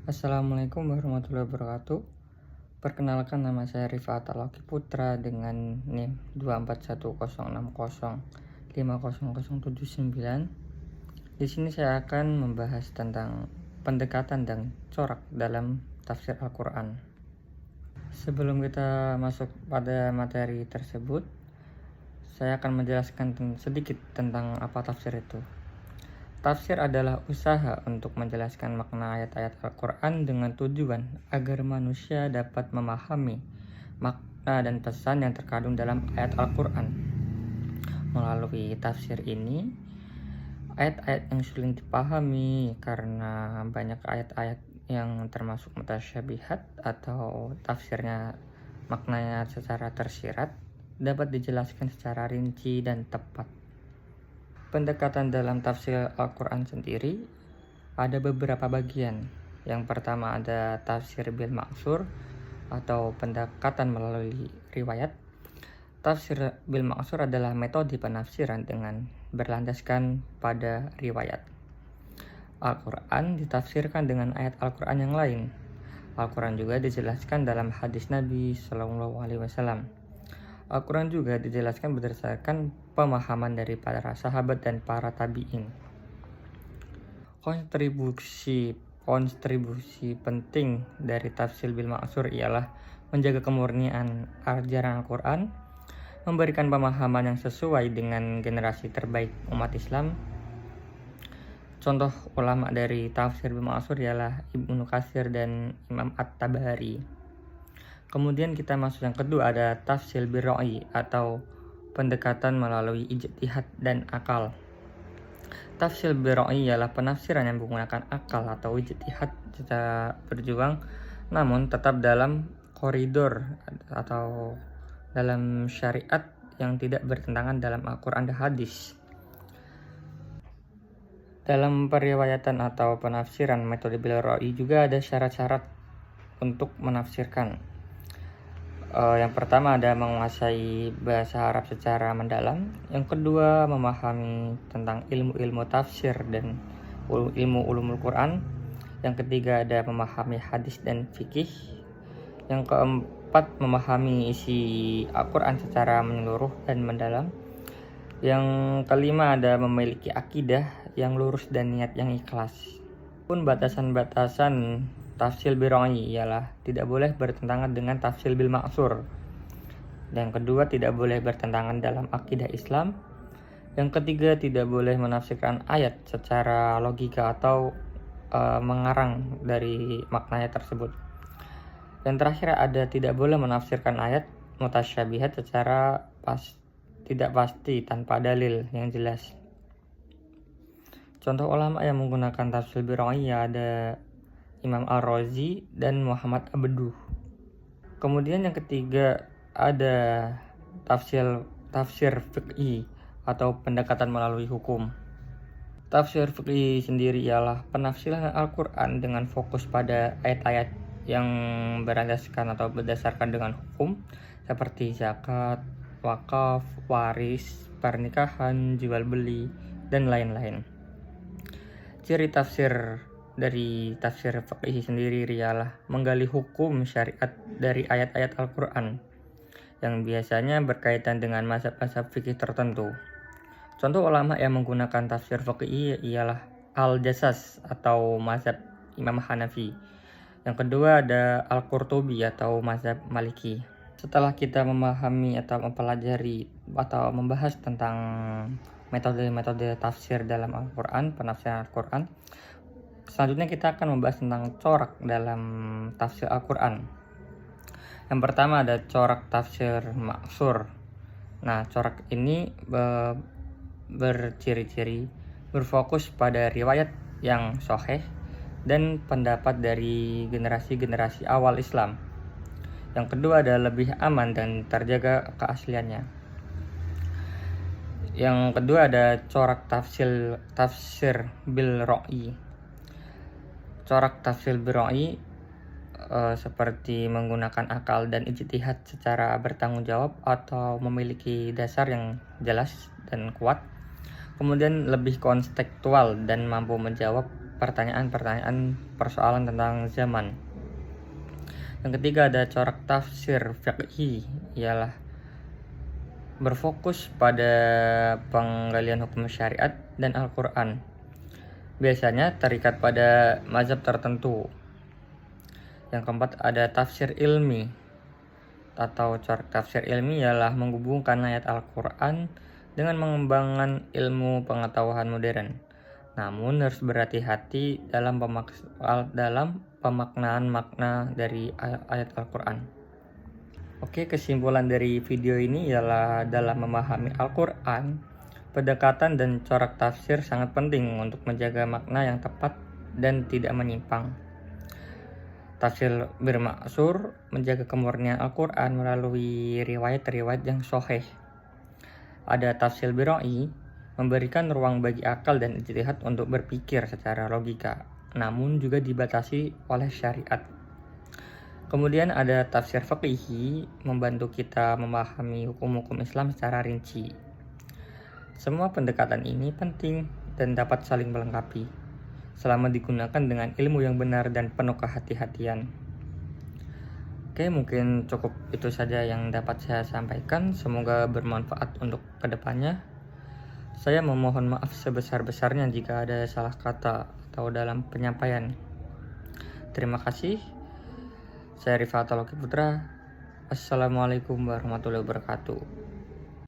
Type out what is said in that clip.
Assalamualaikum warahmatullahi wabarakatuh. Perkenalkan, nama saya Rifat Alaki Putra dengan NIM 24106050079. Di sini saya akan membahas tentang pendekatan dan corak dalam tafsir Al-Quran. Sebelum kita masuk pada materi tersebut, saya akan menjelaskan sedikit tentang apa tafsir itu. Tafsir adalah usaha untuk menjelaskan makna ayat-ayat Al-Quran dengan tujuan agar manusia dapat memahami makna dan pesan yang terkandung dalam ayat Al-Quran. Melalui tafsir ini, ayat-ayat yang sulit dipahami karena banyak ayat-ayat yang termasuk mutasyabihat atau tafsirnya maknanya secara tersirat dapat dijelaskan secara rinci dan tepat. Pendekatan dalam tafsir Al-Quran sendiri ada beberapa bagian. Yang pertama ada tafsir bil ma'sur atau pendekatan melalui riwayat. Tafsir bil ma'sur adalah metode penafsiran dengan berlandaskan pada riwayat. Al-Quran ditafsirkan dengan ayat Al-Quran yang lain. Al-Quran juga dijelaskan dalam hadis Nabi SAW. Al-Quran juga dijelaskan berdasarkan pemahaman dari para sahabat dan para tabi'in. Kontribusi penting dari tafsir bil ma'sur ialah menjaga kemurnian ajaran Al-Quran, memberikan pemahaman yang sesuai dengan generasi terbaik umat Islam. Contoh ulama dari tafsir bil ma'sur ialah Ibnu Katsir dan Imam At-Tabari. Kemudian kita masuk yang kedua, ada tafsir bil ra'yi atau pendekatan melalui ijtihad dan akal. Tafsir bil ra'yi ialah penafsiran yang menggunakan akal atau ijtihad secara berjuang, namun tetap dalam koridor atau dalam syariat yang tidak bertentangan dalam Al-Quran dan hadis. Dalam periwayatan atau penafsiran metode bil ra'yi juga ada syarat-syarat untuk menafsirkan. Yang pertama ada menguasai bahasa Arab secara mendalam. Yang kedua memahami tentang ilmu-ilmu tafsir dan ilmu ulumul Quran. Yang ketiga ada memahami hadis dan fikih. Yang keempat memahami isi Al-Quran secara menyeluruh dan mendalam. Yang kelima ada memiliki akidah yang lurus dan niat yang ikhlas. Pun batasan-batasan tafsir bil ra'yi ialah tidak boleh bertentangan dengan tafsir bil ma'sur. Dan kedua, tidak boleh bertentangan dalam akidah Islam. Yang ketiga, tidak boleh menafsirkan ayat secara logika atau mengarang dari maknanya tersebut. Yang terakhir ada tidak boleh menafsirkan ayat mutasyabihat secara tidak pasti tanpa dalil yang jelas. Contoh ulama yang menggunakan tafsir bil ra'yi ada Imam Ar-Razi dan Muhammad Abduh. Kemudian yang ketiga ada tafsir fiqhi atau pendekatan melalui hukum. Tafsir fiqhi sendiri ialah penafsiran Al-Quran dengan fokus pada ayat-ayat yang berlandaskan atau berdasarkan dengan hukum seperti zakat, wakaf, waris, pernikahan, jual beli, dan lain-lain. Ciri tafsir dari tafsir fiqhi sendiri ialah menggali hukum syariat dari ayat-ayat Al-Quran yang biasanya berkaitan dengan mazhab-mazhab fikih tertentu. Contoh ulama yang menggunakan tafsir fiqhi ialah Al-Jassas atau mazhab Imam Hanafi. Yang kedua ada Al-Qurtubi atau mazhab Maliki. Setelah kita memahami atau mempelajari atau membahas tentang metode-metode tafsir dalam Al-Quran, penafsiran Al-Quran, selanjutnya kita akan membahas tentang corak dalam tafsir Al-Quran. Yang pertama ada corak tafsir ma'sur. Nah, corak ini berciri-ciri berfokus pada riwayat yang sahih dan pendapat dari generasi-generasi awal Islam. Yang kedua ada lebih aman dan terjaga keasliannya. Yang kedua ada corak tafsir bil ra'yi. Corak tafsir bil ra'yi seperti menggunakan akal dan ijtihad secara bertanggung jawab atau memiliki dasar yang jelas dan kuat. Kemudian lebih kontekstual dan mampu menjawab pertanyaan-pertanyaan persoalan tentang zaman. Yang ketiga ada corak tafsir fiqhi, ialah berfokus pada penggalian hukum syariat dan Al-Quran. Biasanya terikat pada mazhab tertentu. Yang keempat ada tafsir ilmi, atau corak tafsir ilmi ialah menghubungkan ayat Al-Quran dengan mengembangkan ilmu pengetahuan modern. Namun harus berhati-hati dalam pemaknaan makna dari ayat Al-Quran. Oke, kesimpulan dari video ini ialah dalam memahami Al-Quran, pendekatan dan corak tafsir sangat penting untuk menjaga makna yang tepat dan tidak menyimpang. Tafsir bermaksud menjaga kemurnian Al-Quran melalui riwayat-riwayat yang sahih. Ada tafsir biroi, memberikan ruang bagi akal dan ijtihad untuk berpikir secara logika, namun juga dibatasi oleh syariat. Kemudian ada tafsir fiqhi, membantu kita memahami hukum-hukum Islam secara rinci. Semua pendekatan ini penting dan dapat saling melengkapi, selama digunakan dengan ilmu yang benar dan penuh kehati-hatian. Oke, mungkin cukup itu saja yang dapat saya sampaikan. Semoga bermanfaat untuk kedepannya. Saya memohon maaf sebesar-besarnya jika ada salah kata atau dalam penyampaian. Terima kasih. Saya Rifat Putra. Assalamualaikum warahmatullahi wabarakatuh.